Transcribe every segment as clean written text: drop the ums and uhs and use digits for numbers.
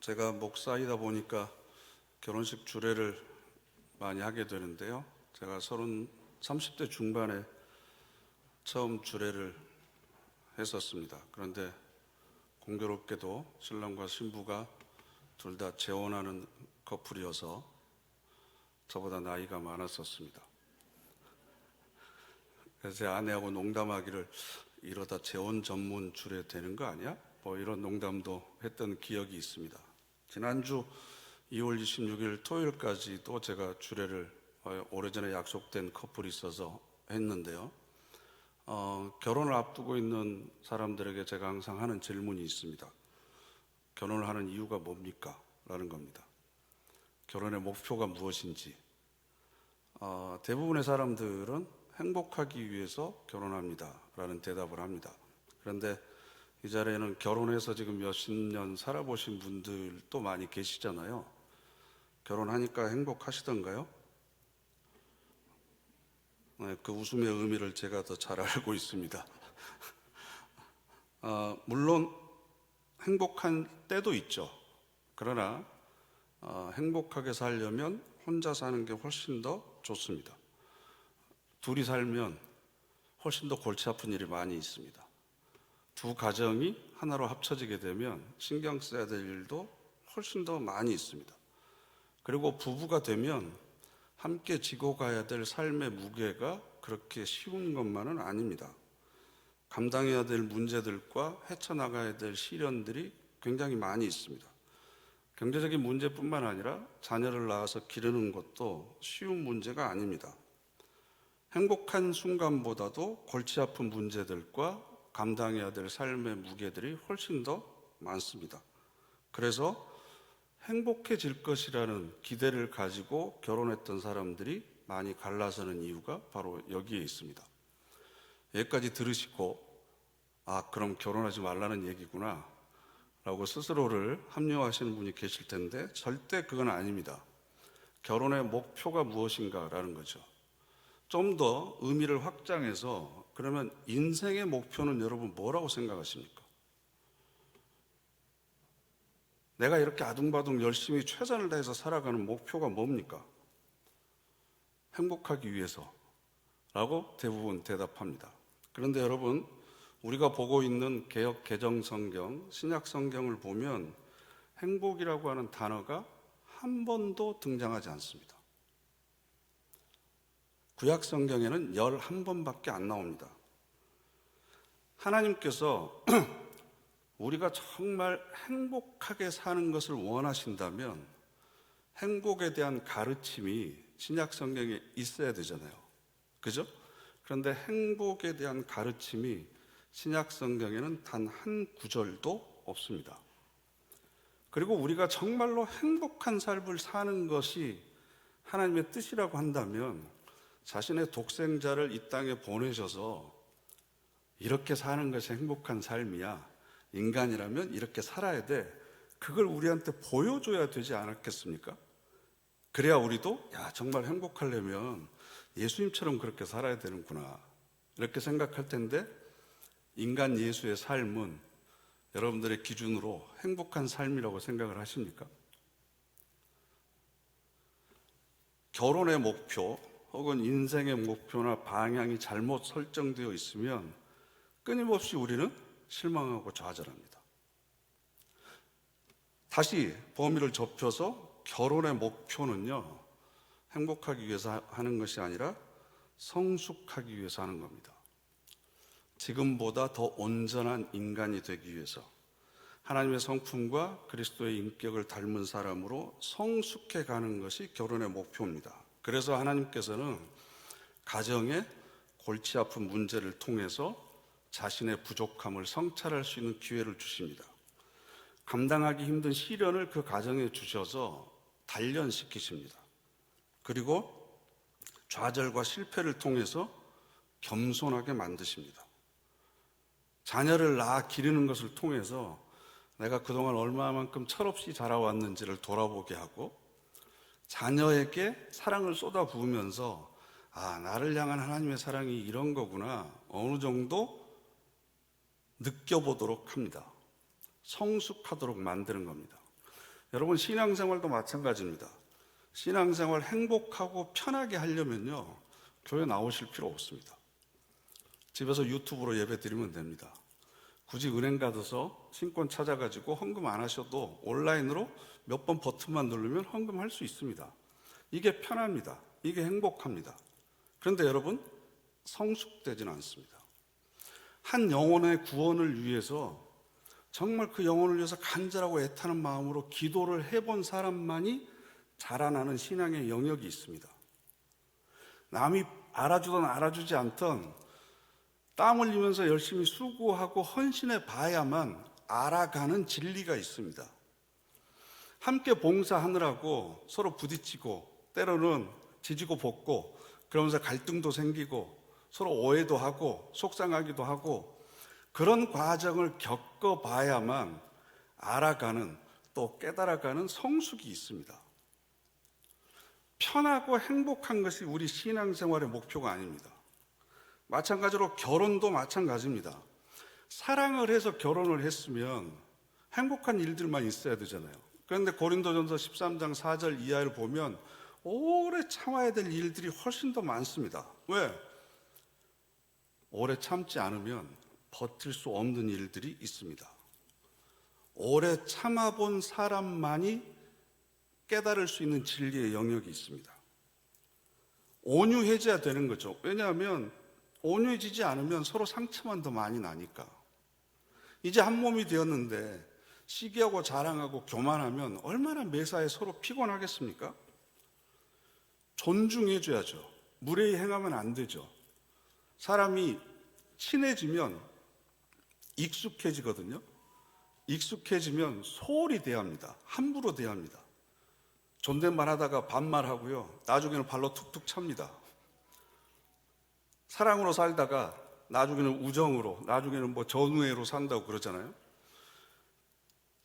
제가 목사이다 보니까 결혼식 주례를 많이 하게 되는데요. 제가 30대 중반에 처음 주례를 했었습니다. 그런데 공교롭게도 신랑과 신부가 둘 다 재혼하는 커플이어서 저보다 나이가 많았었습니다. 그래서 제 아내하고 농담하기를 이러다 재혼 전문 주례 되는 거 아니야? 뭐 이런 농담도 했던 기억이 있습니다. 지난주 2월 26일 토요일까지도 제가 주례를 오래전에 약속된 커플이 있어서 했는데요. 결혼을 앞두고 있는 사람들에게 제가 항상 하는 질문이 있습니다. 결혼을 하는 이유가 뭡니까? 라는 겁니다. 결혼의 목표가 무엇인지. 대부분의 사람들은 행복하기 위해서 결혼합니다. 라는 대답을 합니다. 그런데 이 자리에는 결혼해서 지금 몇십 년 살아보신 분들도 많이 계시잖아요. 결혼하니까 행복하시던가요? 네, 그 웃음의 의미를 제가 더 잘 알고 있습니다. 물론 행복한 때도 있죠. 그러나 행복하게 살려면 혼자 사는 게 훨씬 더 좋습니다. 둘이 살면 훨씬 더 골치 아픈 일이 많이 있습니다. 두 가정이 하나로 합쳐지게 되면 신경 써야 될 일도 훨씬 더 많이 있습니다. 그리고 부부가 되면 함께 지고 가야 될 삶의 무게가 그렇게 쉬운 것만은 아닙니다. 감당해야 될 문제들과 헤쳐나가야 될 시련들이 굉장히 많이 있습니다. 경제적인 문제뿐만 아니라 자녀를 낳아서 기르는 것도 쉬운 문제가 아닙니다. 행복한 순간보다도 골치 아픈 문제들과 감당해야 될 삶의 무게들이 훨씬 더 많습니다. 그래서 행복해질 것이라는 기대를 가지고 결혼했던 사람들이 많이 갈라서는 이유가 바로 여기에 있습니다. 여기까지 들으시고 그럼 결혼하지 말라는 얘기구나 라고 스스로를 합리화하시는 분이 계실 텐데 절대 그건 아닙니다. 결혼의 목표가 무엇인가 라는 거죠. 좀 더 의미를 확장해서 그러면 인생의 목표는 여러분 뭐라고 생각하십니까? 내가 이렇게 아둥바둥 열심히 최선을 다해서 살아가는 목표가 뭡니까? 행복하기 위해서라고 대부분 대답합니다. 그런데 여러분, 우리가 보고 있는 개역 개정 성경, 신약 성경을 보면 행복이라고 하는 단어가 한 번도 등장하지 않습니다. 구약 성경에는 11번밖에 안 나옵니다. 하나님께서 우리가 정말 행복하게 사는 것을 원하신다면 행복에 대한 가르침이 신약 성경에 있어야 되잖아요. 그죠? 그런데 행복에 대한 가르침이 신약 성경에는 단 한 구절도 없습니다. 그리고 우리가 정말로 행복한 삶을 사는 것이 하나님의 뜻이라고 한다면 자신의 독생자를 이 땅에 보내셔서 이렇게 사는 것이 행복한 삶이야. 인간이라면 이렇게 살아야 돼. 그걸 우리한테 보여줘야 되지 않았겠습니까? 그래야 우리도 정말 행복하려면 예수님처럼 그렇게 살아야 되는구나. 이렇게 생각할 텐데 인간 예수의 삶은 여러분들의 기준으로 행복한 삶이라고 생각을 하십니까? 결혼의 목표 혹은 인생의 목표나 방향이 잘못 설정되어 있으면 끊임없이 우리는 실망하고 좌절합니다. 다시 범위를 좁혀서 결혼의 목표는요, 행복하기 위해서 하는 것이 아니라 성숙하기 위해서 하는 겁니다. 지금보다 더 온전한 인간이 되기 위해서 하나님의 성품과 그리스도의 인격을 닮은 사람으로 성숙해 가는 것이 결혼의 목표입니다. 그래서 하나님께서는 가정에 골치 아픈 문제를 통해서 자신의 부족함을 성찰할 수 있는 기회를 주십니다. 감당하기 힘든 시련을 그 가정에 주셔서 단련시키십니다. 그리고 좌절과 실패를 통해서 겸손하게 만드십니다. 자녀를 낳아 기르는 것을 통해서 내가 그동안 얼마만큼 철없이 자라왔는지를 돌아보게 하고 자녀에게 사랑을 쏟아부으면서 나를 향한 하나님의 사랑이 이런 거구나 어느 정도 느껴보도록 합니다. 성숙하도록 만드는 겁니다. 여러분, 신앙생활도 마찬가지입니다. 신앙생활 행복하고 편하게 하려면요, 교회 나오실 필요 없습니다. 집에서 유튜브로 예배 드리면 됩니다. 굳이 은행 가서 신권 찾아가지고 헌금 안 하셔도 온라인으로 몇 번 버튼만 누르면 헌금할 수 있습니다. 이게 편합니다. 이게 행복합니다. 그런데 여러분, 성숙되지는 않습니다. 한 영혼의 구원을 위해서, 정말 그 영혼을 위해서 간절하고 애타는 마음으로 기도를 해본 사람만이 자라나는 신앙의 영역이 있습니다. 남이 알아주든 알아주지 않든 땀 흘리면서 열심히 수고하고 헌신해 봐야만 알아가는 진리가 있습니다. 함께 봉사하느라고 서로 부딪히고 때로는 지지고 볶고 그러면서 갈등도 생기고 서로 오해도 하고 속상하기도 하고 그런 과정을 겪어봐야만 알아가는, 또 깨달아가는 성숙이 있습니다. 편하고 행복한 것이 우리 신앙생활의 목표가 아닙니다. 마찬가지로 결혼도 마찬가지입니다. 사랑을 해서 결혼을 했으면 행복한 일들만 있어야 되잖아요. 그런데 고린도전서 13장 4절 이하를 보면 오래 참아야 될 일들이 훨씬 더 많습니다. 왜? 오래 참지 않으면 버틸 수 없는 일들이 있습니다. 오래 참아본 사람만이 깨달을 수 있는 진리의 영역이 있습니다. 온유해져야 되는 거죠. 왜냐하면 온유해지지 않으면 서로 상처만 더 많이 나니까. 이제 한 몸이 되었는데 시기하고 자랑하고 교만하면 얼마나 매사에 서로 피곤하겠습니까? 존중해줘야죠. 무례히 행하면 안 되죠. 사람이 친해지면 익숙해지거든요. 익숙해지면 소홀히 대합니다. 함부로 대합니다. 존댓말 하다가 반말하고요, 나중에는 발로 툭툭 찹니다. 사랑으로 살다가 나중에는 우정으로, 나중에는 전우애로 산다고 그러잖아요.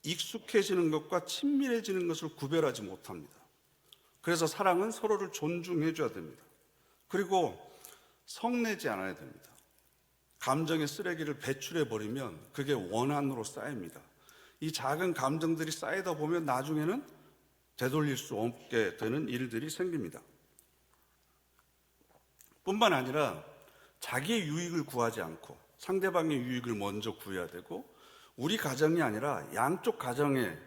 익숙해지는 것과 친밀해지는 것을 구별하지 못합니다. 그래서 사랑은 서로를 존중해줘야 됩니다. 그리고 성내지 않아야 됩니다. 감정의 쓰레기를 배출해버리면 그게 원한으로 쌓입니다. 이 작은 감정들이 쌓이다 보면 나중에는 되돌릴 수 없게 되는 일들이 생깁니다. 뿐만 아니라 자기의 유익을 구하지 않고 상대방의 유익을 먼저 구해야 되고, 우리 가정이 아니라 양쪽 가정의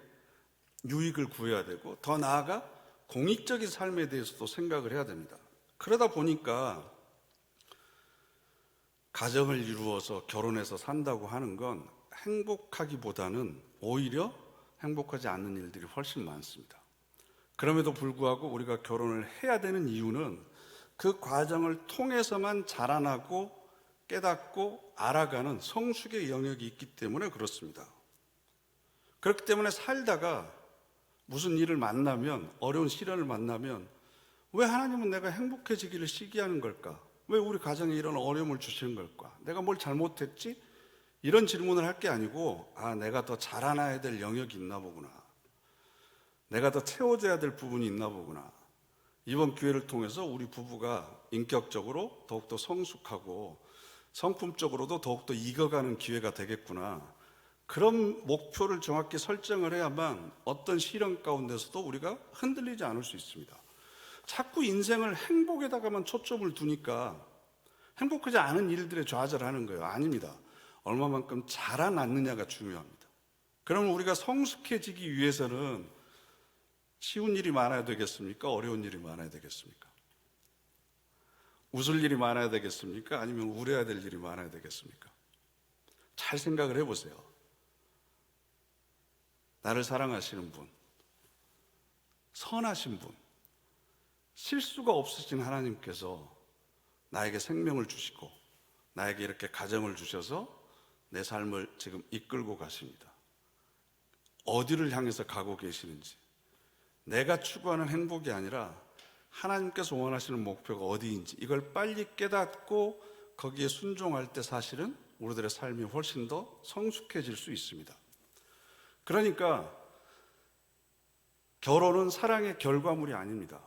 유익을 구해야 되고, 더 나아가 공익적인 삶에 대해서도 생각을 해야 됩니다. 그러다 보니까 가정을 이루어서 결혼해서 산다고 하는 건 행복하기보다는 오히려 행복하지 않는 일들이 훨씬 많습니다. 그럼에도 불구하고 우리가 결혼을 해야 되는 이유는 그 과정을 통해서만 자라나고 깨닫고 알아가는 성숙의 영역이 있기 때문에 그렇습니다. 그렇기 때문에 살다가 무슨 일을 만나면, 어려운 시련을 만나면 왜 하나님은 내가 행복해지기를 시기하는 걸까? 왜 우리 가정에 이런 어려움을 주시는 걸까? 내가 뭘 잘못했지? 이런 질문을 할 게 아니고, 내가 더 자라나야 될 영역이 있나 보구나. 내가 더 채워져야 될 부분이 있나 보구나. 이번 기회를 통해서 우리 부부가 인격적으로 더욱더 성숙하고 성품적으로도 더욱더 익어가는 기회가 되겠구나. 그런 목표를 정확히 설정을 해야만 어떤 시련 가운데서도 우리가 흔들리지 않을 수 있습니다. 자꾸 인생을 행복에다가만 초점을 두니까 행복하지 않은 일들에 좌절하는 거예요. 아닙니다. 얼마만큼 자라났느냐가 중요합니다. 그러면 우리가 성숙해지기 위해서는 쉬운 일이 많아야 되겠습니까? 어려운 일이 많아야 되겠습니까? 웃을 일이 많아야 되겠습니까? 아니면 울어야 될 일이 많아야 되겠습니까? 잘 생각을 해보세요. 나를 사랑하시는 분, 선하신 분, 실수가 없으신 하나님께서 나에게 생명을 주시고 나에게 이렇게 가정을 주셔서 내 삶을 지금 이끌고 가십니다. 어디를 향해서 가고 계시는지, 내가 추구하는 행복이 아니라 하나님께서 원하시는 목표가 어디인지 이걸 빨리 깨닫고 거기에 순종할 때 사실은 우리들의 삶이 훨씬 더 성숙해질 수 있습니다. 그러니까 결혼은 사랑의 결과물이 아닙니다.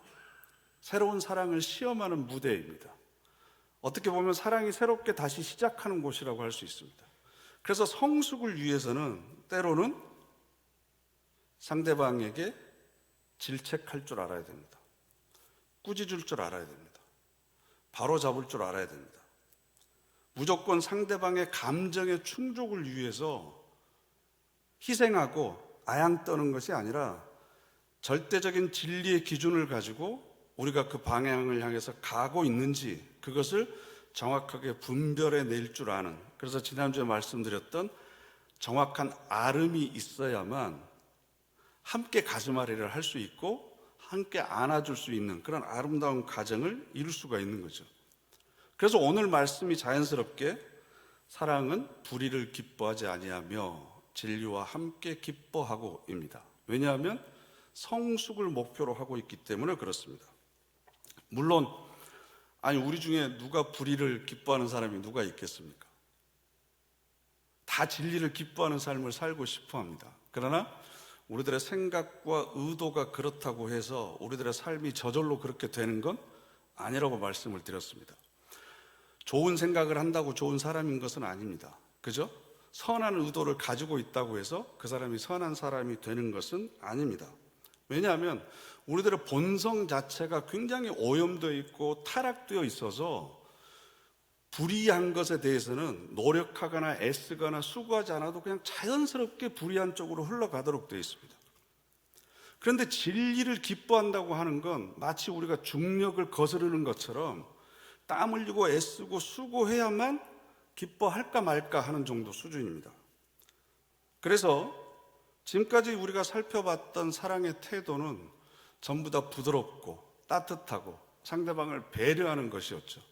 새로운 사랑을 시험하는 무대입니다. 어떻게 보면 사랑이 새롭게 다시 시작하는 곳이라고 할 수 있습니다. 그래서 성숙을 위해서는 때로는 상대방에게 질책할 줄 알아야 됩니다. 꾸짖을 줄 알아야 됩니다. 바로 잡을 줄 알아야 됩니다. 무조건 상대방의 감정의 충족을 위해서 희생하고 아양 떠는 것이 아니라 절대적인 진리의 기준을 가지고 우리가 그 방향을 향해서 가고 있는지 그것을 정확하게 분별해 낼 줄 아는, 그래서 지난주에 말씀드렸던 정확한 아름이 있어야만 함께 가슴앓이를 할 수 있고 함께 안아줄 수 있는 그런 아름다운 가정을 이룰 수가 있는 거죠. 그래서 오늘 말씀이 자연스럽게 사랑은 불의를 기뻐하지 아니하며 진리와 함께 기뻐하고입니다. 왜냐하면 성숙을 목표로 하고 있기 때문에 그렇습니다. 물론 우리 중에 누가 불의를 기뻐하는 사람이 누가 있겠습니까? 다 진리를 기뻐하는 삶을 살고 싶어 합니다. 그러나 우리들의 생각과 의도가 그렇다고 해서 우리들의 삶이 저절로 그렇게 되는 건 아니라고 말씀을 드렸습니다. 좋은 생각을 한다고 좋은 사람인 것은 아닙니다. 그죠? 선한 의도를 가지고 있다고 해서 그 사람이 선한 사람이 되는 것은 아닙니다. 왜냐하면 우리들의 본성 자체가 굉장히 오염되어 있고 타락되어 있어서 불의한 것에 대해서는 노력하거나 애쓰거나 수고하지 않아도 그냥 자연스럽게 불의한 쪽으로 흘러가도록 되어 있습니다. 그런데 진리를 기뻐한다고 하는 건 마치 우리가 중력을 거스르는 것처럼 땀 흘리고 애쓰고 수고해야만 기뻐할까 말까 하는 정도 수준입니다. 그래서 지금까지 우리가 살펴봤던 사랑의 태도는 전부 다 부드럽고 따뜻하고 상대방을 배려하는 것이었죠.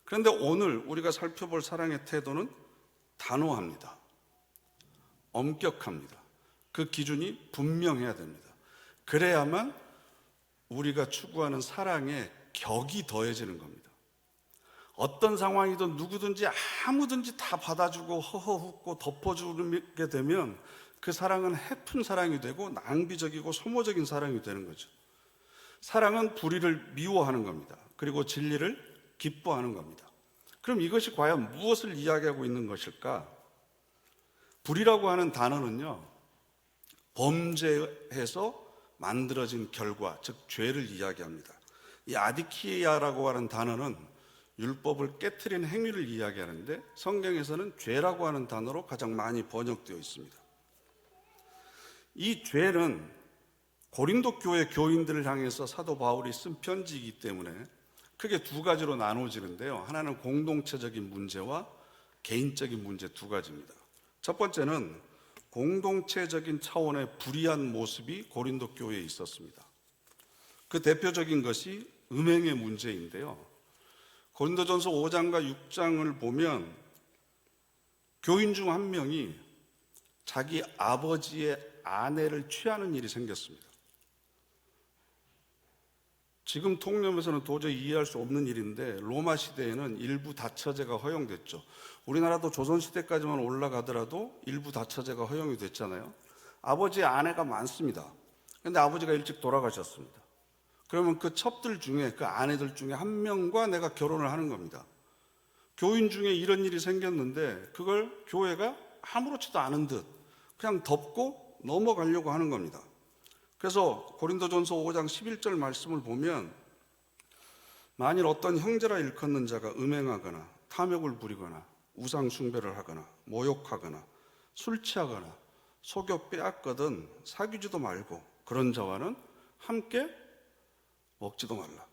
그런데 오늘 우리가 살펴볼 사랑의 태도는 단호합니다. 엄격합니다. 그 기준이 분명해야 됩니다. 그래야만 우리가 추구하는 사랑의 격이 더해지는 겁니다. 어떤 상황이든 누구든지 아무든지 다 받아주고 허허웃고 덮어주게 되면 그 사랑은 해픈 사랑이 되고 낭비적이고 소모적인 사랑이 되는 거죠. 사랑은 불의를 미워하는 겁니다. 그리고 진리를 기뻐하는 겁니다. 그럼 이것이 과연 무엇을 이야기하고 있는 것일까? 불의라고 하는 단어는요, 범죄해서 만들어진 결과, 즉 죄를 이야기합니다. 이 아디키아라고 하는 단어는 율법을 깨트린 행위를 이야기하는데 성경에서는 죄라고 하는 단어로 가장 많이 번역되어 있습니다. 이 죄는 고린도 교회 교인들을 향해서 사도 바울이 쓴 편지이기 때문에 크게 두 가지로 나눠지는데요. 하나는 공동체적인 문제와 개인적인 문제 두 가지입니다. 첫 번째는 공동체적인 차원의 불의한 모습이 고린도 교회에 있었습니다. 그 대표적인 것이 음행의 문제인데요. 고린도전서 5장과 6장을 보면 교인 중 한 명이 자기 아버지의 아내를 취하는 일이 생겼습니다. 지금 통념에서는 도저히 이해할 수 없는 일인데 로마 시대에는 일부 다처제가 허용됐죠. 우리나라도 조선시대까지만 올라가더라도 일부 다처제가 허용이 됐잖아요. 아버지의 아내가 많습니다. 그런데 아버지가 일찍 돌아가셨습니다. 그러면 그 첩들 중에, 그 아내들 중에 한 명과 내가 결혼을 하는 겁니다. 교인 중에 이런 일이 생겼는데 그걸 교회가 아무렇지도 않은 듯 그냥 덮고 넘어가려고 하는 겁니다. 그래서 고린도전서 5장 11절 말씀을 보면 만일 어떤 형제라 일컫는 자가 음행하거나 탐욕을 부리거나 우상 숭배를 하거나 모욕하거나 술 취하거나 속여 빼앗거든 사귀지도 말고 그런 자와는 함께 먹지도 말라.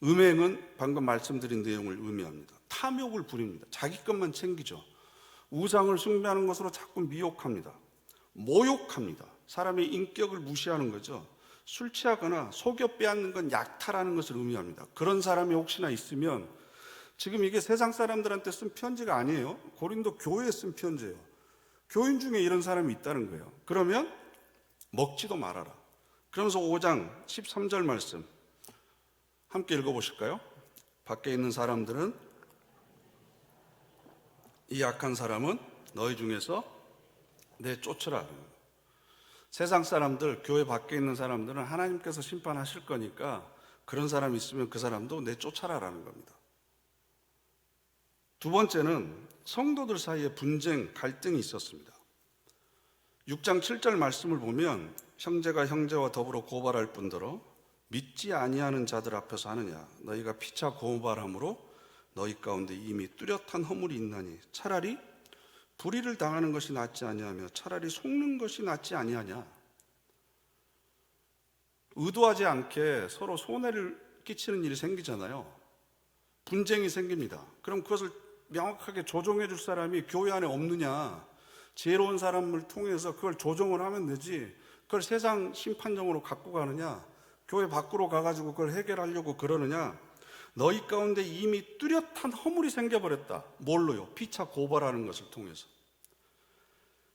음행은 방금 말씀드린 내용을 의미합니다. 탐욕을 부립니다. 자기 것만 챙기죠. 우상을 숭배하는 것으로 자꾸 미혹합니다. 모욕합니다. 사람의 인격을 무시하는 거죠. 술 취하거나 속여 빼앗는 건 약탈하는 것을 의미합니다. 그런 사람이 혹시나 있으면 지금 이게 세상 사람들한테 쓴 편지가 아니에요. 고린도 교회에 쓴 편지예요. 교인 중에 이런 사람이 있다는 거예요. 그러면 먹지도 말아라. 그러면서 5장 13절 말씀 함께 읽어보실까요? 밖에 있는 사람들은 이 약한 사람은 너희 중에서 내쫓으라. 세상 사람들, 교회 밖에 있는 사람들은 하나님께서 심판하실 거니까 그런 사람이 있으면 그 사람도 내쫓아라라는 겁니다. 두 번째는 성도들 사이에 분쟁, 갈등이 있었습니다. 6장 7절 말씀을 보면 형제가 형제와 더불어 고발할 뿐더러 믿지 아니하는 자들 앞에서 하느냐. 너희가 피차 고발함으로 너희 가운데 이미 뚜렷한 허물이 있나니 차라리 불의를 당하는 것이 낫지 아니하며 차라리 속는 것이 낫지 아니하냐. 의도하지 않게 서로 손해를 끼치는 일이 생기잖아요. 분쟁이 생깁니다. 그럼 그것을 명확하게 조정해 줄 사람이 교회 안에 없느냐. 지혜로운 사람을 통해서 그걸 조정을 하면 되지, 그걸 세상 심판정으로 갖고 가느냐, 교회 밖으로 가가지고 그걸 해결하려고 그러느냐. 너희 가운데 이미 뚜렷한 허물이 생겨버렸다. 뭘로요? 피차 고발하는 것을 통해서.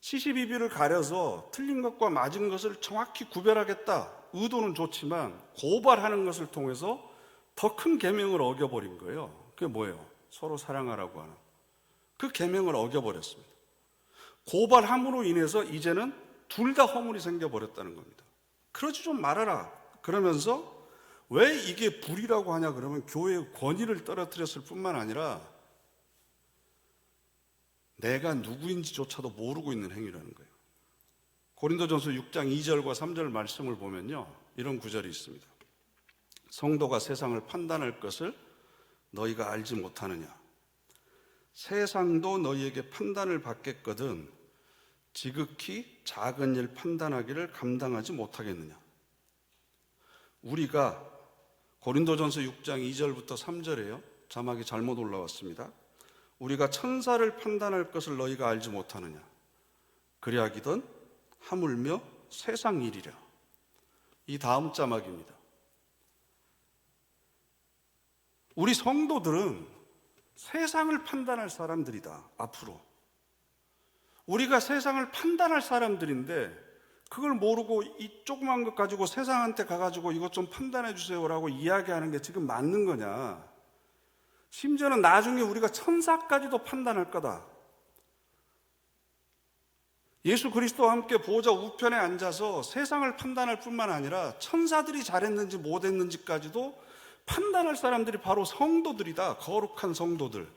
시시비비를 가려서 틀린 것과 맞은 것을 정확히 구별하겠다. 의도는 좋지만 고발하는 것을 통해서 더 큰 계명을 어겨버린 거예요. 그게 뭐예요? 서로 사랑하라고 하는 그 계명을 어겨버렸습니다. 고발함으로 인해서 이제는 둘 다 허물이 생겨버렸다는 겁니다. 그러지 좀 말아라. 그러면서 왜 이게 불이라고 하냐 그러면 교회의 권위를 떨어뜨렸을 뿐만 아니라 내가 누구인지조차도 모르고 있는 행위라는 거예요. 고린도전서 6장 2절과 3절 말씀을 보면요, 이런 구절이 있습니다. 성도가 세상을 판단할 것을 너희가 알지 못하느냐. 세상도 너희에게 판단을 받겠거든 지극히 작은 일 판단하기를 감당하지 못하겠느냐. 우리가 고린도전서 6장 2절부터 3절에요. 자막이 잘못 올라왔습니다. 우리가 천사를 판단할 것을 너희가 알지 못하느냐. 그리하기든 하물며 세상 일이라. 이 다음 자막입니다. 우리 성도들은 세상을 판단할 사람들이다. 앞으로 우리가 세상을 판단할 사람들인데 그걸 모르고 이 조그만 것 가지고 세상한테 가가지고 이것 좀 판단해 주세요라고 이야기하는 게 지금 맞는 거냐. 심지어는 나중에 우리가 천사까지도 판단할 거다. 예수 그리스도와 함께 보좌 우편에 앉아서 세상을 판단할 뿐만 아니라 천사들이 잘했는지 못했는지까지도 판단할 사람들이 바로 성도들이다. 거룩한 성도들.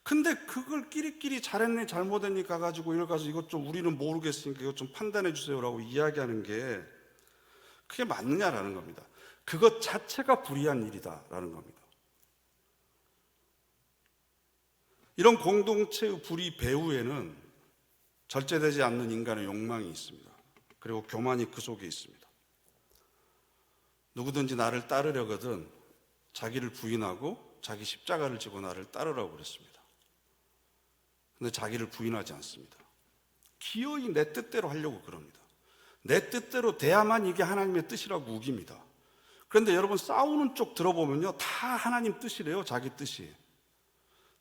근데 그걸 끼리끼리 잘했니 잘못했니 가가지고 이걸 가서 이것 좀 우리는 모르겠으니까 이것 좀 판단해 주세요라고 이야기하는 게 그게 맞느냐라는 겁니다. 그것 자체가 불의한 일이다라는 겁니다. 이런 공동체의 불의 배후에는 절제되지 않는 인간의 욕망이 있습니다. 그리고 교만이 그 속에 있습니다. 누구든지 나를 따르려거든 자기를 부인하고 자기 십자가를 지고 나를 따르라고 그랬습니다. 근데 자기를 부인하지 않습니다. 기어이 내 뜻대로 하려고 그럽니다. 내 뜻대로 돼야만 이게 하나님의 뜻이라고 우깁니다. 그런데 여러분 싸우는 쪽 들어보면요, 다 하나님 뜻이래요. 자기 뜻이.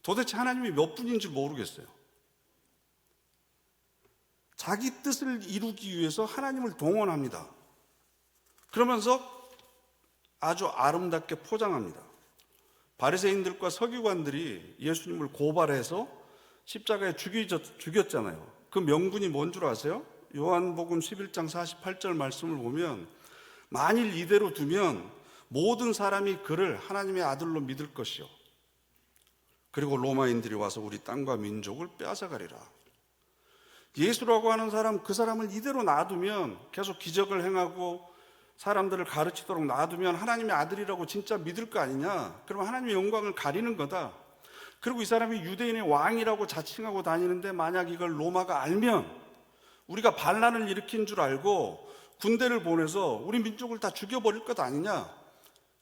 도대체 하나님이 몇 분인지 모르겠어요. 자기 뜻을 이루기 위해서 하나님을 동원합니다. 그러면서 아주 아름답게 포장합니다. 바리새인들과 서기관들이 예수님을 고발해서 십자가에 죽였잖아요. 그 명분이 뭔 줄 아세요? 요한복음 11장 48절 말씀을 보면 만일 이대로 두면 모든 사람이 그를 하나님의 아들로 믿을 것이요. 그리고 로마인들이 와서 우리 땅과 민족을 빼앗아가리라. 예수라고 하는 사람, 그 사람을 이대로 놔두면 계속 기적을 행하고 사람들을 가르치도록 놔두면 하나님의 아들이라고 진짜 믿을 거 아니냐? 그럼 하나님의 영광을 가리는 거다. 그리고 이 사람이 유대인의 왕이라고 자칭하고 다니는데 만약 이걸 로마가 알면 우리가 반란을 일으킨 줄 알고 군대를 보내서 우리 민족을 다 죽여버릴 것 아니냐?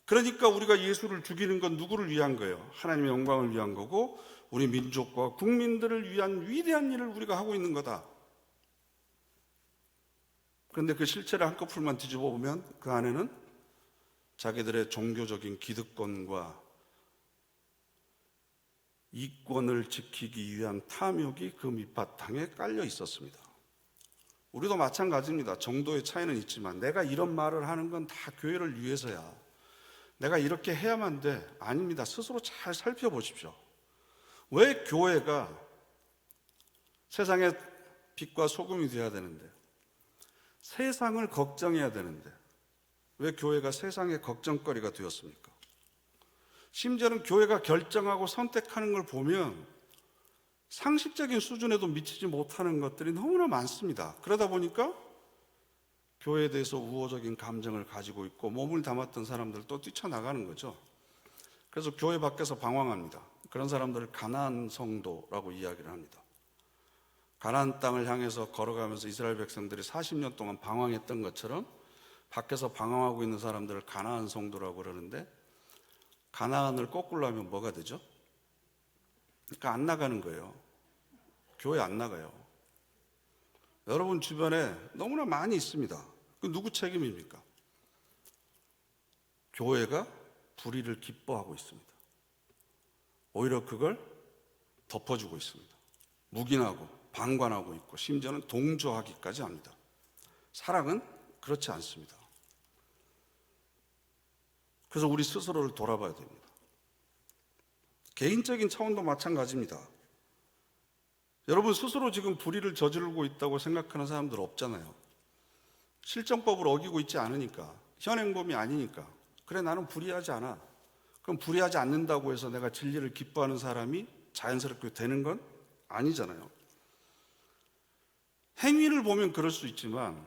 그러니까 우리가 예수를 죽이는 건 누구를 위한 거예요? 하나님의 영광을 위한 거고 우리 민족과 국민들을 위한 위대한 일을 우리가 하고 있는 거다. 그런데 그 실체를 한꺼풀만 뒤집어 보면 그 안에는 자기들의 종교적인 기득권과 이권을 지키기 위한 탐욕이 그 밑바탕에 깔려 있었습니다. 우리도 마찬가지입니다. 정도의 차이는 있지만 내가 이런 말을 하는 건 다 교회를 위해서야. 내가 이렇게 해야만 돼. 아닙니다. 스스로 잘 살펴보십시오. 왜 교회가 세상의 빛과 소금이 되어야 되는데, 세상을 걱정해야 되는데 왜 교회가 세상의 걱정거리가 되었습니까? 심지어는 교회가 결정하고 선택하는 걸 보면 상식적인 수준에도 미치지 못하는 것들이 너무나 많습니다. 그러다 보니까 교회에 대해서 우호적인 감정을 가지고 있고 몸을 담았던 사람들도 뛰쳐나가는 거죠. 그래서 교회 밖에서 방황합니다. 그런 사람들을 가나안 성도라고 이야기를 합니다. 가나안 땅을 향해서 걸어가면서 이스라엘 백성들이 40년 동안 방황했던 것처럼 밖에서 방황하고 있는 사람들을 가나안 성도라고 그러는데, 가나안을 거꾸로 하면 뭐가 되죠? 그러니까 안 나가는 거예요. 교회 안 나가요. 여러분 주변에 너무나 많이 있습니다. 그 누구 책임입니까? 교회가 불의를 기뻐하고 있습니다. 오히려 그걸 덮어주고 있습니다. 묵인하고 방관하고 있고 심지어는 동조하기까지 합니다. 사랑은 그렇지 않습니다. 그래서 우리 스스로를 돌아봐야 됩니다. 개인적인 차원도 마찬가지입니다. 여러분 스스로 지금 불의를 저지르고 있다고 생각하는 사람들 없잖아요. 실정법을 어기고 있지 않으니까, 현행범이 아니니까. 그래, 나는 불의하지 않아. 그럼 불의하지 않는다고 해서 내가 진리를 기뻐하는 사람이 자연스럽게 되는 건 아니잖아요. 행위를 보면 그럴 수 있지만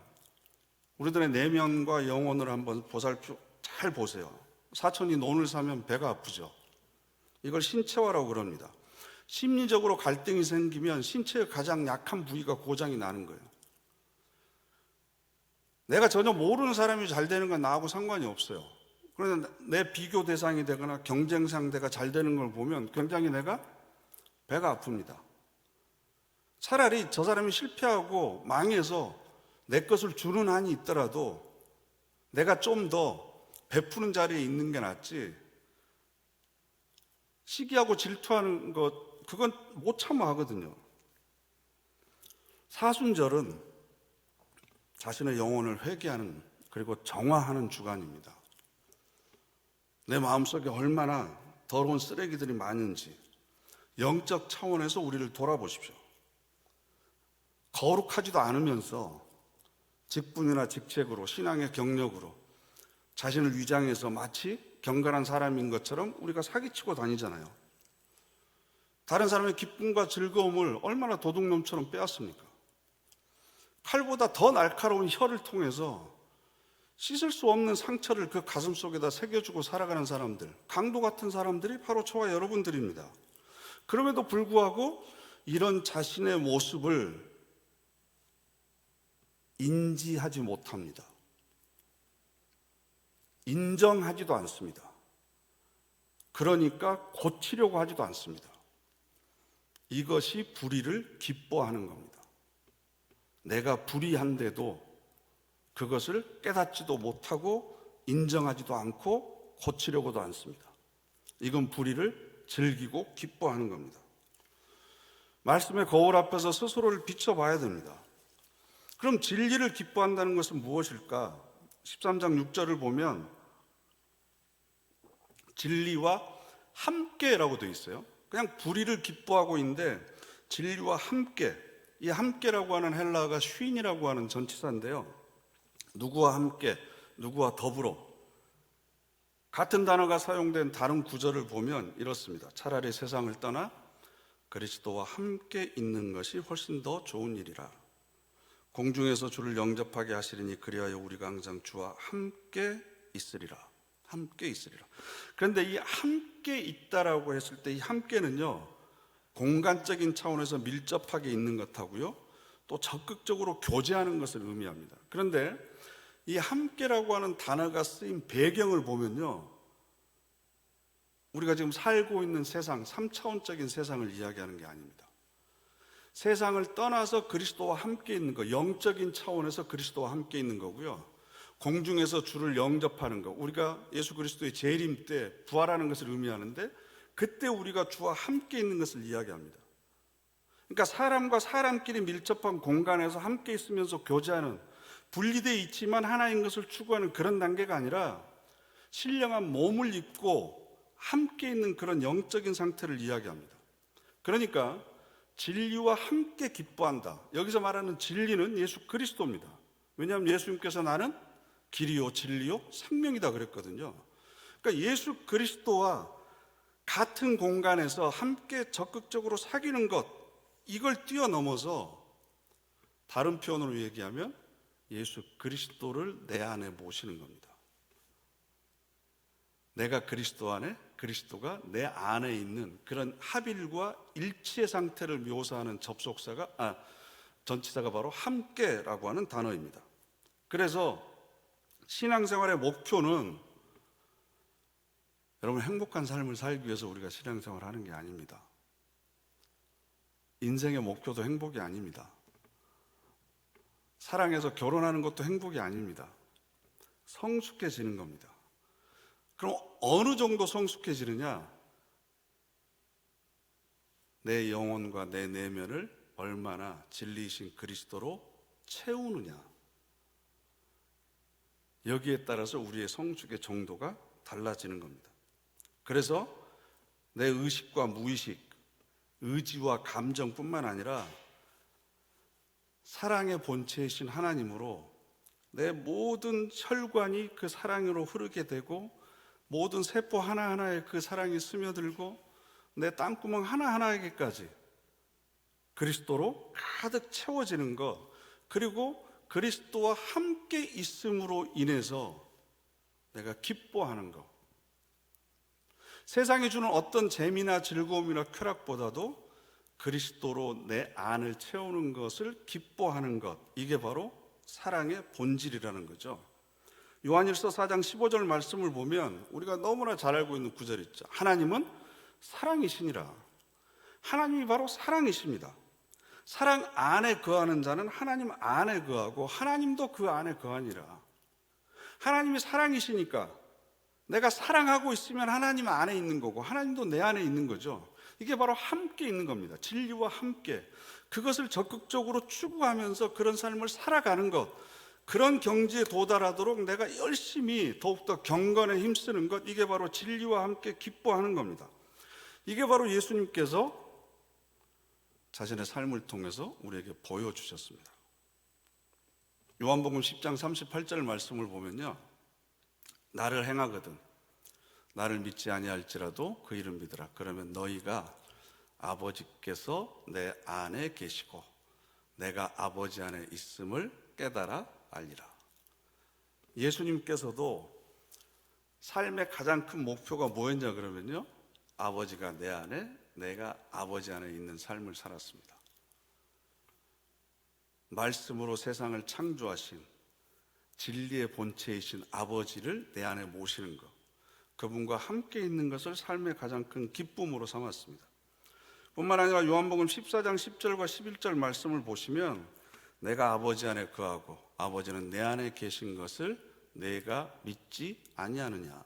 우리들의 내면과 영혼을 한번 보살펴 잘 보세요. 사촌이 논을 사면 배가 아프죠. 이걸 신체화라고 그럽니다. 심리적으로 갈등이 생기면 신체의 가장 약한 부위가 고장이 나는 거예요. 내가 전혀 모르는 사람이 잘 되는 건 나하고 상관이 없어요. 그런데 내 비교 대상이 되거나 경쟁 상대가 잘 되는 걸 보면 굉장히 내가 배가 아픕니다. 차라리 저 사람이 실패하고 망해서 내 것을 주는 한이 있더라도 내가 좀 더 베푸는 자리에 있는 게 낫지, 시기하고 질투하는 것, 그건 못 참아 하거든요. 사순절은 자신의 영혼을 회개하는, 그리고 정화하는 주간입니다. 내 마음속에 얼마나 더러운 쓰레기들이 많은지 영적 차원에서 우리를 돌아보십시오. 거룩하지도 않으면서 직분이나 직책으로, 신앙의 경력으로 자신을 위장해서 마치 경건한 사람인 것처럼 우리가 사기치고 다니잖아요. 다른 사람의 기쁨과 즐거움을 얼마나 도둑놈처럼 빼앗습니까? 칼보다 더 날카로운 혀를 통해서 씻을 수 없는 상처를 그 가슴 속에다 새겨주고 살아가는 사람들, 강도 같은 사람들이 바로 저와 여러분들입니다. 그럼에도 불구하고 이런 자신의 모습을 인지하지 못합니다. 인정하지도 않습니다. 그러니까 고치려고 하지도 않습니다. 이것이 불의를 기뻐하는 겁니다. 내가 불의한데도 그것을 깨닫지도 못하고 인정하지도 않고 고치려고도 않습니다. 이건 불의를 즐기고 기뻐하는 겁니다. 말씀의 거울 앞에서 스스로를 비춰봐야 됩니다. 그럼 진리를 기뻐한다는 것은 무엇일까? 13장 6절을 보면 진리와 함께라고 되어 있어요. 그냥 불의를 기뻐하고 있는데 진리와 함께, 이 함께라고 하는 헬라어가 쉰이라고 하는 전치사인데요. 누구와 함께, 누구와 더불어. 같은 단어가 사용된 다른 구절을 보면 이렇습니다. 차라리 세상을 떠나 그리스도와 함께 있는 것이 훨씬 더 좋은 일이라. 공중에서 주를 영접하게 하시리니 그리하여 우리가 항상 주와 함께 있으리라. 함께 있으리라. 그런데 이 함께 있다라고 했을 때 이 함께는요, 공간적인 차원에서 밀접하게 있는 것하고요, 또 적극적으로 교제하는 것을 의미합니다. 그런데 이 함께라고 하는 단어가 쓰인 배경을 보면요, 우리가 지금 살고 있는 세상, 3차원적인 세상을 이야기하는 게 아닙니다. 세상을 떠나서 그리스도와 함께 있는 것, 영적인 차원에서 그리스도와 함께 있는 거고요. 공중에서 주를 영접하는 것, 우리가 예수 그리스도의 재림 때 부활하는 것을 의미하는데 그때 우리가 주와 함께 있는 것을 이야기합니다. 그러니까 사람과 사람끼리 밀접한 공간에서 함께 있으면서 교제하는, 분리되어 있지만 하나인 것을 추구하는 그런 단계가 아니라 신령한 몸을 입고 함께 있는 그런 영적인 상태를 이야기합니다. 그러니까 진리와 함께 기뻐한다. 여기서 말하는 진리는 예수 그리스도입니다. 왜냐하면 예수님께서 나는 길이요 진리요 생명이다 그랬거든요. 그러니까 예수 그리스도와 같은 공간에서 함께 적극적으로 사귀는 것, 이걸 뛰어넘어서 다른 표현으로 얘기하면 예수 그리스도를 내 안에 모시는 겁니다. 내가 그리스도 안에, 그리스도가 내 안에 있는 그런 합일과 일치의 상태를 묘사하는 전치사가 바로 함께라고 하는 단어입니다. 그래서 신앙생활의 목표는 여러분 행복한 삶을 살기 위해서 우리가 신앙생활을 하는 게 아닙니다. 인생의 목표도 행복이 아닙니다. 사랑해서 결혼하는 것도 행복이 아닙니다. 성숙해지는 겁니다. 그럼 어느 정도 성숙해지느냐? 내 영혼과 내 내면을 얼마나 진리이신 그리스도로 채우느냐, 여기에 따라서 우리의 성숙의 정도가 달라지는 겁니다. 그래서 내 의식과 무의식, 의지와 감정뿐만 아니라 사랑의 본체이신 하나님으로 내 모든 혈관이 그 사랑으로 흐르게 되고, 모든 세포 하나하나에 그 사랑이 스며들고, 내 땀구멍 하나하나에게까지 그리스도로 가득 채워지는 것, 그리고 그리스도와 함께 있음으로 인해서 내가 기뻐하는 것, 세상이 주는 어떤 재미나 즐거움이나 쾌락보다도 그리스도로 내 안을 채우는 것을 기뻐하는 것, 이게 바로 사랑의 본질이라는 거죠. 요한일서 4장 15절 말씀을 보면 우리가 너무나 잘 알고 있는 구절이 있죠. 하나님은 사랑이시니라. 하나님이 바로 사랑이십니다. 사랑 안에 거하는 자는 하나님 안에 거하고 하나님도 그 안에 거하니라. 하나님이 사랑이시니까 내가 사랑하고 있으면 하나님 안에 있는 거고 하나님도 내 안에 있는 거죠. 이게 바로 함께 있는 겁니다. 진리와 함께. 그것을 적극적으로 추구하면서 그런 삶을 살아가는 것, 그런 경지에 도달하도록 내가 열심히 더욱더 경건에 힘쓰는 것, 이게 바로 진리와 함께 기뻐하는 겁니다. 이게 바로 예수님께서 자신의 삶을 통해서 우리에게 보여주셨습니다. 요한복음 10장 38절 말씀을 보면요, 나를 행하거든 나를 믿지 아니할지라도 그 이름 믿으라. 그러면 너희가 아버지께서 내 안에 계시고 내가 아버지 안에 있음을 깨달아 알리라. 예수님께서도 삶의 가장 큰 목표가 뭐였냐 그러면요, 아버지가 내 안에, 내가 아버지 안에 있는 삶을 살았습니다. 말씀으로 세상을 창조하신 진리의 본체이신 아버지를 내 안에 모시는 것, 그분과 함께 있는 것을 삶의 가장 큰 기쁨으로 삼았습니다. 뿐만 아니라 요한복음 14장 10절과 11절 말씀을 보시면 내가 아버지 안에 거하고 아버지는 내 안에 계신 것을 내가 믿지 아니하느냐.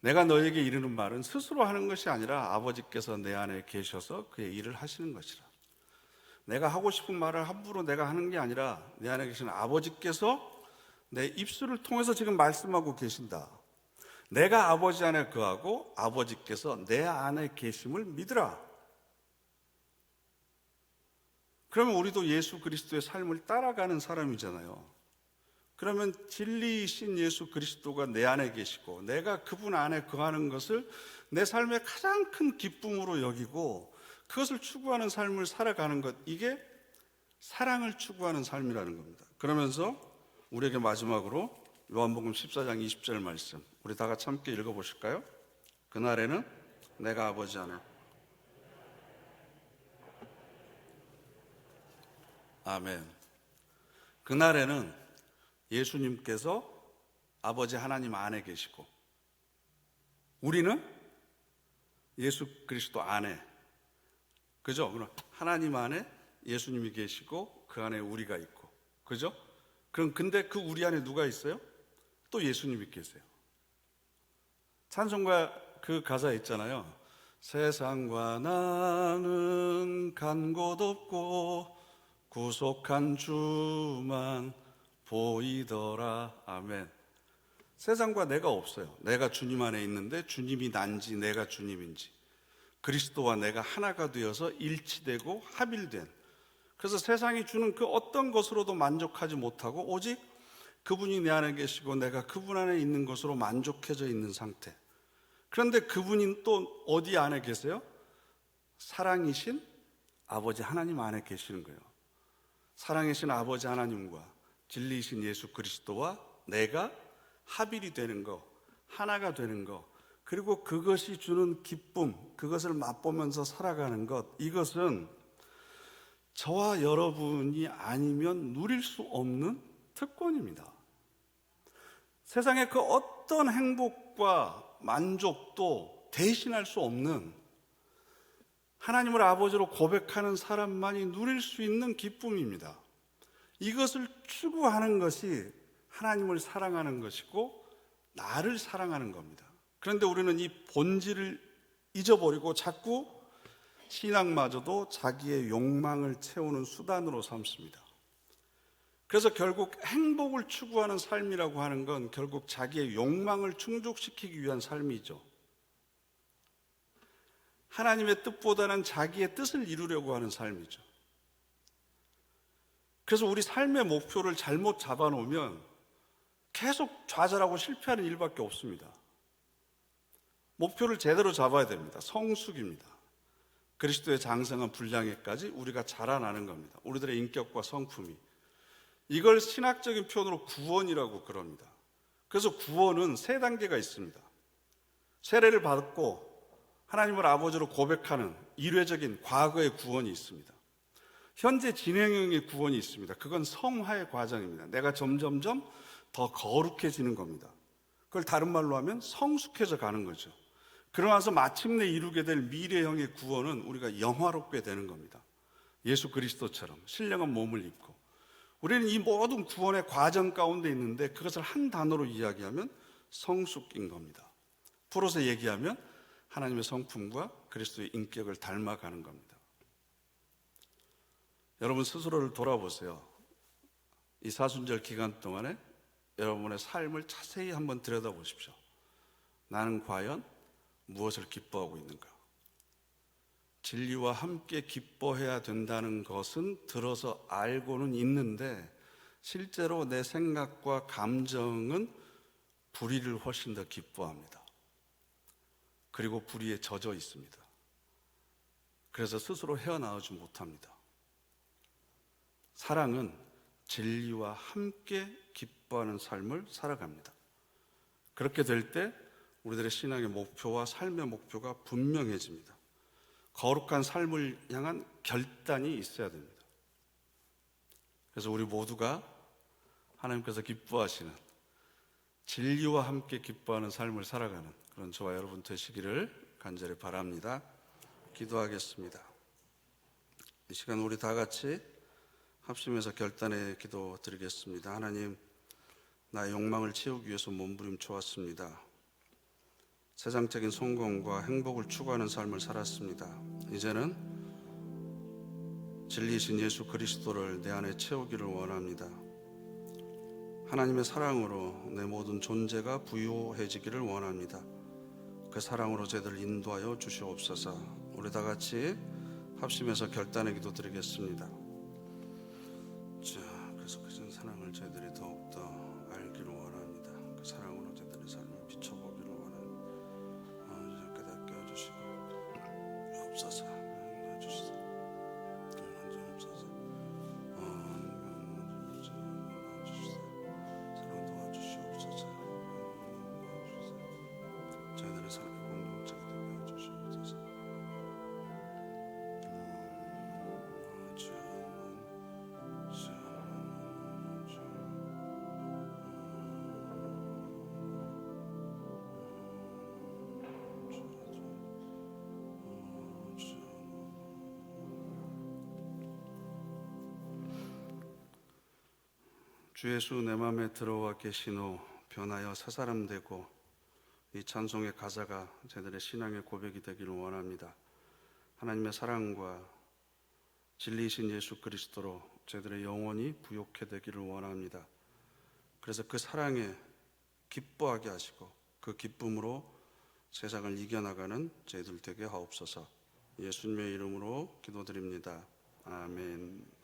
내가 너에게 이르는 말은 스스로 하는 것이 아니라 아버지께서 내 안에 계셔서 그의 일을 하시는 것이라. 내가 하고 싶은 말을 함부로 내가 하는 게 아니라 내 안에 계신 아버지께서 내 입술을 통해서 지금 말씀하고 계신다. 내가 아버지 안에 거하고 아버지께서 내 안에 계심을 믿으라. 그러면 우리도 예수 그리스도의 삶을 따라가는 사람이잖아요. 그러면 진리이신 예수 그리스도가 내 안에 계시고 내가 그분 안에 거하는 것을 내 삶의 가장 큰 기쁨으로 여기고 그것을 추구하는 삶을 살아가는 것, 이게 사랑을 추구하는 삶이라는 겁니다. 그러면서 우리에게 마지막으로 요한복음 14장 20절 말씀, 우리 다 같이 함께 읽어보실까요? 그날에는 내가 아버지 안에, 아멘. 그날에는 예수님께서 아버지 하나님 안에 계시고 우리는 예수 그리스도 안에, 그죠? 그럼 하나님 안에 예수님이 계시고 그 안에 우리가 있고, 그죠? 그럼 근데 그 우리 안에 누가 있어요? 또 예수님이 계세요. 찬송가 그 가사 있잖아요. 세상과 나는 간 곳 없고 구속한 주만 보이더라. 아멘. 세상과 내가 없어요. 내가 주님 안에 있는데 주님이 난지 내가 주님인지, 그리스도와 내가 하나가 되어서 일치되고 합일된, 그래서 세상이 주는 그 어떤 것으로도 만족하지 못하고 오직 그분이 내 안에 계시고 내가 그분 안에 있는 것으로 만족해져 있는 상태. 그런데 그분이 또 어디 안에 계세요? 사랑이신 아버지 하나님 안에 계시는 거예요. 사랑이신 아버지 하나님과 진리이신 예수 그리스도와 내가 합일이 되는 거, 하나가 되는 거, 그리고 그것이 주는 기쁨, 그것을 맛보면서 살아가는 것, 이것은 저와 여러분이 아니면 누릴 수 없는 특권입니다. 세상의 그 어떤 행복과 만족도 대신할 수 없는, 하나님을 아버지로 고백하는 사람만이 누릴 수 있는 기쁨입니다. 이것을 추구하는 것이 하나님을 사랑하는 것이고 나를 사랑하는 겁니다. 그런데 우리는 이 본질을 잊어버리고 자꾸 신앙마저도 자기의 욕망을 채우는 수단으로 삼습니다. 그래서 결국 행복을 추구하는 삶이라고 하는 건 결국 자기의 욕망을 충족시키기 위한 삶이죠. 하나님의 뜻보다는 자기의 뜻을 이루려고 하는 삶이죠. 그래서 우리 삶의 목표를 잘못 잡아놓으면 계속 좌절하고 실패하는 일밖에 없습니다. 목표를 제대로 잡아야 됩니다. 성숙입니다. 그리스도의 장성한 분량에까지 우리가 자라나는 겁니다. 우리들의 인격과 성품이. 이걸 신학적인 표현으로 구원이라고 그럽니다. 그래서 구원은 세 단계가 있습니다. 세례를 받고 하나님을 아버지로 고백하는 일회적인 과거의 구원이 있습니다. 현재 진행형의 구원이 있습니다. 그건 성화의 과정입니다. 내가 점점점 더 거룩해지는 겁니다. 그걸 다른 말로 하면 성숙해져 가는 거죠. 그러면서 마침내 이루게 될 미래형의 구원은 우리가 영화롭게 되는 겁니다. 예수 그리스도처럼 신령한 몸을 입고. 우리는 이 모든 구원의 과정 가운데 있는데 그것을 한 단어로 이야기하면 성숙인 겁니다. 풀어서 얘기하면 하나님의 성품과 그리스도의 인격을 닮아가는 겁니다. 여러분 스스로를 돌아보세요. 이 사순절 기간 동안에 여러분의 삶을 자세히 한번 들여다보십시오. 나는 과연 무엇을 기뻐하고 있는가? 진리와 함께 기뻐해야 된다는 것은 들어서 알고는 있는데 실제로 내 생각과 감정은 불의를 훨씬 더 기뻐합니다. 그리고 불의에 젖어 있습니다. 그래서 스스로 헤어나오지 못합니다. 사랑은 진리와 함께 기뻐하는 삶을 살아갑니다. 그렇게 될 때 우리들의 신앙의 목표와 삶의 목표가 분명해집니다. 거룩한 삶을 향한 결단이 있어야 됩니다. 그래서 우리 모두가 하나님께서 기뻐하시는 진리와 함께 기뻐하는 삶을 살아가는 그런 저와 여러분 되시기를 간절히 바랍니다. 기도하겠습니다. 이 시간 우리 다 같이 합심해서 결단의 기도 드리겠습니다. 하나님, 나의 욕망을 채우기 위해서 몸부림쳐 왔습니다. 세상적인 성공과 행복을 추구하는 삶을 살았습니다. 이제는 진리이신 예수 그리스도를 내 안에 채우기를 원합니다. 하나님의 사랑으로 내 모든 존재가 부유해지기를 원합니다. 그 사랑으로 저희들 인도하여 주시옵소서. 우리 다 같이 합심해서 결단의 기도 드리겠습니다. 자, 그래서 그 사랑을 저희들이 더욱더 알기를 원합니다. 그 사랑으로 저희들의 삶을 비춰보기를 원합니다. 깨닫게 해주시고 없어서 해주시소. 없어서 사랑 도와주시옵소서. 저희들의 삶의 공동체가 되게 해주시옵소서. 주 예수 내 맘에 들어와 계시노 변하여 새 사람 되고 이 찬송의 가사가 저희들의 신앙의 고백이 되기를 원합니다. 하나님의 사랑과 진리이신 예수 그리스도로 저희들의 영혼이 부욕해 되기를 원합니다. 그래서 그 사랑에 기뻐하게 하시고 그 기쁨으로 세상을 이겨나가는 저희들 되게 하옵소서. 예수님의 이름으로 기도드립니다. 아멘.